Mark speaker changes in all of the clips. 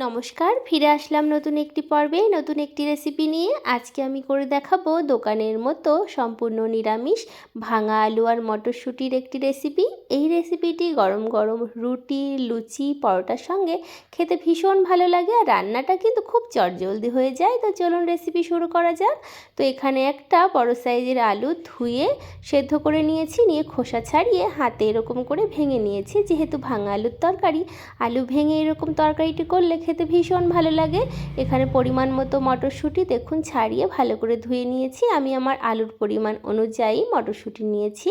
Speaker 1: নমস্কার, ফিরে আসলাম নতুন একটি পর্বে নতুন একটি রেসিপি নিয়ে। আজকে আমি করে দেখাবো দোকানের মতো সম্পূর্ণ নিরামিষ ভাঙা আলু আর মটরশুঁটির একটি রেসিপি। এই রেসিপিটি গরম গরম রুটি, লুচি, পরোটার সঙ্গে খেতে ভীষণ ভালো লাগে আর রান্নাটা কিন্তু খুব চটজলদি হয়ে যায়। তো চলুন রেসিপি শুরু করা যাক। তো এখানে একটা বড় সাইজের আলু ধুয়ে সেদ্ধ করে নিয়েছি, নিয়ে খোসা ছাড়িয়ে হাতে এরকম করে ভেঙে নিয়েছি। যেহেতু ভাঙা আলুর তরকারি, আলু ভেঙে এরকম তরকারিটি করলে খেতে ভীষণ ভালো লাগে। এখানে পরিমাণ মতো মটরশুঁটি দেখুন ছাড়িয়ে ভালো করে ধুয়ে নিয়েছি। আমি আমার আলুর পরিমাণ অনুযায়ী মটরশুঁটি নিয়েছি।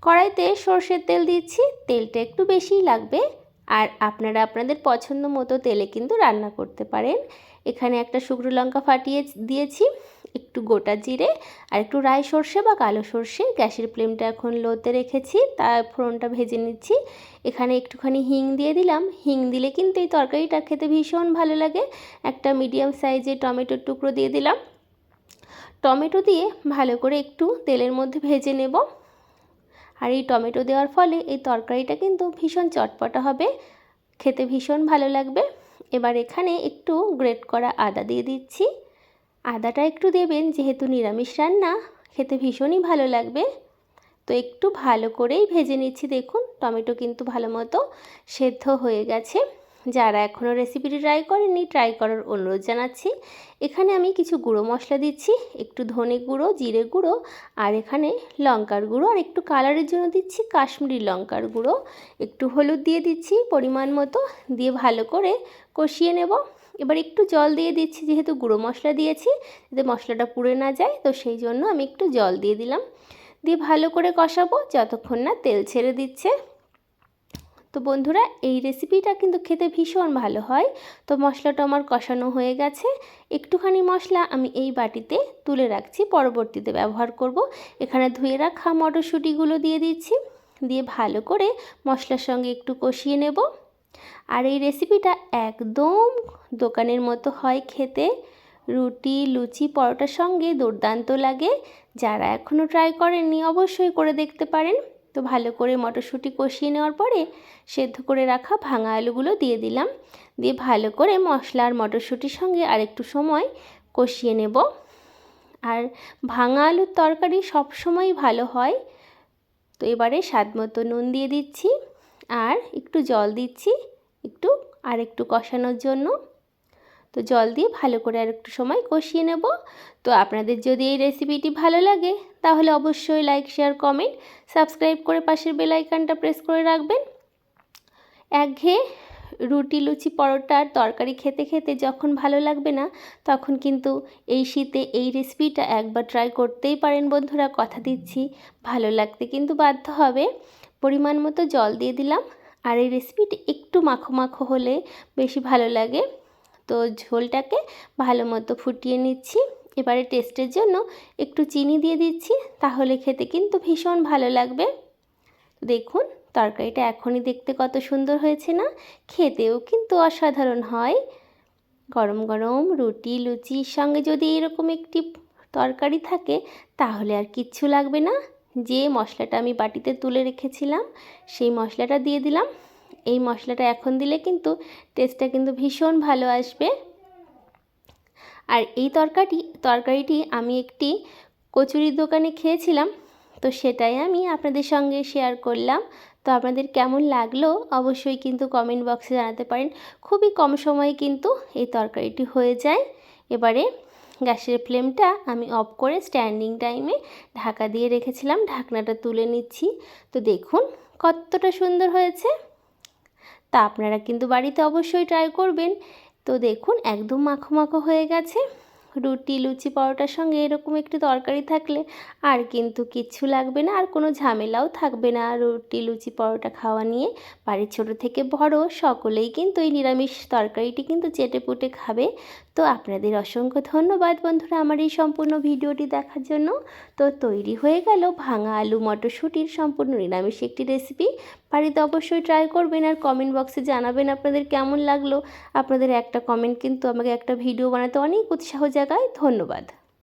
Speaker 1: কড়াইতে সর্ষের তেল দিচ্ছি, তেলটা একটু বেশিই লাগবে আর আপনারা আপনাদের পছন্দ মতো তেলে কিন্তু রান্না করতে পারেন। এখানে একটা শুকনো লঙ্কা ফাটিয়ে দিয়েছি, একটু গোটা জিরে আর একটু রাই সর্ষে বা কালো সর্ষে। গ্যাসের ফ্লেমটা এখন লোতে রেখেছি, তার ফোড়নটা ভেজে নিচ্ছি। এখানে একটুখানি হিং দিয়ে দিলাম, হিং দিলে কিন্তু এই তরকারিটা খেতে ভীষণ ভালো লাগে। একটা মিডিয়াম সাইজের টমেটোর টুকরো দিয়ে দিলাম। টমেটো দিয়ে ভালো করে একটু তেলের মধ্যে ভেজে নেব। আর এই টমেটো দেওয়ার ফলে এই তরকারিটা কিন্তু ভীষণ চটপটা হবে, খেতে ভীষণ ভালো লাগবে। এবার এখানে একটু গ্রেট করা আদা দিয়ে দিচ্ছি। আদাটা একটু দেবেন, যেহেতু নিরামিষ রান্না, খেতে ভীষণই ভালো লাগবে। তো একটু ভালো করেই ভেজে নিচ্ছি। দেখুন টমেটো কিন্তু ভালো মতো সেদ্ধ হয়ে গেছে। যারা এখনও রেসিপিটি ট্রাই করেননি, ট্রাই করার অনুরোধ জানাচ্ছি। এখানে আমি কিছু গুঁড়ো মশলা দিচ্ছি, একটু ধনে গুঁড়ো, জিরে গুঁড়ো আর এখানে লঙ্কার গুঁড়ো, আর একটু কালারের জন্য দিচ্ছি কাশ্মীরি লঙ্কার গুঁড়ো। একটু হলুদ দিয়ে দিচ্ছি পরিমাণ মতো, দিয়ে ভালো করে কষিয়ে নেব। এবার একটু জল দিয়ে দিচ্ছি, যেহেতু গুঁড়ো মশলা দিয়েছি যাতে মশলাটা পুড়ে না যায়, তো সেই জন্য আমি একটু জল দিয়ে দিলাম। দিয়ে ভালো করে কষাবো যতক্ষণ না তেল ছেড়ে দিচ্ছে। তো বন্ধুরা, এই রেসিপিটা কিন্তু খেতে ভীষণ ভালো হয়। তো মশলাটা আমার কষানো হয়ে গেছে। একটুখানি মশলা আমি এই বাটিতে তুলে রাখছি, পরবর্তীতে ব্যবহার করব। এখানে ধুয়ে রাখা মটরশুঁটিগুলো দিয়ে দিচ্ছি, দিয়ে ভালো করে মশলার সঙ্গে একটু কষিয়ে নেব। আর এই রেসিপিটা একদম দোকানের মতো হয় খেতে, রুটি, লুচি, পরোটার সঙ্গে দুর্দান্ত লাগে। যারা এখনও ট্রাই করেননি অবশ্যই করে দেখতে পারেন। তো ভালো করে মটরশুঁটি কষিয়ে নেওয়ার পরে সেদ্ধ করে রাখা ভাঙা আলুগুলো দিয়ে দিলাম, দিয়ে ভালো করে মশলা আর মটরশুঁটির সঙ্গে আরেকটু সময় কষিয়ে নেব। আর ভাঙা আলুর তরকারি সবসময় ভালো হয়। তো এবারে স্বাদ মতো নুন দিয়ে দিচ্ছি আর একটু জল দিচ্ছি একটু কষানোর জন্য। তো জল দিয়ে ভালো করে আর একটু সময় কষিয়ে নেব। তো আপনাদের যদি এই রেসিপিটি ভালো লাগে তাহলে অবশ্যই লাইক, শেয়ার, কমেন্ট, সাবস্ক্রাইব করে পাশের বেল আইকনটা প্রেস করে রাখবেন। একঘেয়ে রুটি, লুচি, পরোটার তরকারি খেতে খেতে যখন ভালো লাগবে না, তখন কিন্তু এই শীতে এই রেসিপিটা একবার ট্রাই করতেই পারেন বন্ধুরা। কথা দিচ্ছি ভালো লাগতে কিন্তু বাধ্য হবে। পরিমাণ মতো জল দিয়ে দিলাম। আর এই রেসিপিটি একটু মাখো মাখো হলে বেশি ভালো লাগে। তো ঝোলটাকে ভালো মতো ফুটিয়ে নিচ্ছি। এবারে টেস্টের জন্য একটু চিনি দিয়ে দিচ্ছি, তাহলে খেতে কিন্তু ভীষণ ভালো লাগবে। দেখুন তরকারিটা এখনই দেখতে কত সুন্দর হয়েছে না, খেতেও কিন্তু অসাধারণ হয়। গরম গরম রুটি, লুচির সঙ্গে যদি এরকম একটি তরকারি থাকে তাহলে আর কিচ্ছু লাগবে না। যে মশলাটা আমি বাটিতে তুলে রেখেছিলাম সেই মশলাটা দিয়ে দিলাম। এই মশলাটা এখন দিলে কিন্তু টেস্টটা কিন্তু ভীষণ ভালো আসবে। আর এই তরকারিটি আমি একটি কচুরির দোকানে খেয়েছিলাম, তো সেটাই আমি আপনাদের সঙ্গে শেয়ার করলাম। তো আপনাদের কেমন লাগলো অবশ্যই কিন্তু কমেন্ট বক্সে জানাতে পারেন। খুবই কম সময়ে কিন্তু এই তরকারিটি হয়ে যায়। এবারে গ্যাসের ফ্লেমটা আমি অফ করে স্ট্যান্ডিং টাইমে ঢাকা দিয়ে রেখেছিলাম, ঢাকনাটা তুলে নিচ্ছি। তো দেখুন কতটা সুন্দর হয়েছে। তা আপনারা কিন্তু বাড়িতে অবশ্যই ট্রাই করবেন। তো দেখুন একদম মাখো মাখো হয়ে গেছে। রুটি, লুচি, পরোটার সঙ্গে এরকম একটু তরকারি থাকলে আর কিন্তু কিচ্ছু লাগবে না, আর কোনো ঝামেলাও থাকবে না রুটি, লুচি, পরোটা খাওয়া নিয়ে। বাড়ির ছোট থেকে বড় সকলেই কিন্তু এই নিরামিষ তরকারিটি কিন্তু চেটেপুটে খাবে। তো আপনাদের অসংখ্য ধন্যবাদ বন্ধুরা আমার এই সম্পূর্ণ ভিডিওটি দেখার জন্য। তো তৈরি হয়ে গেল ভাঙা আলু মটরশুঁটির সম্পূর্ণ নিরামিষ একটি রেসিপি। বাড়িতে অবশ্যই ট্রাই করবেন আর কমেন্ট বক্সে জানাবেন আপনাদের কেমন লাগলো। আপনাদের একটা কমেন্ট কিন্তু আমাকে একটা ভিডিও বানাতে অনেক উৎসাহ জাগায়। ধন্যবাদ।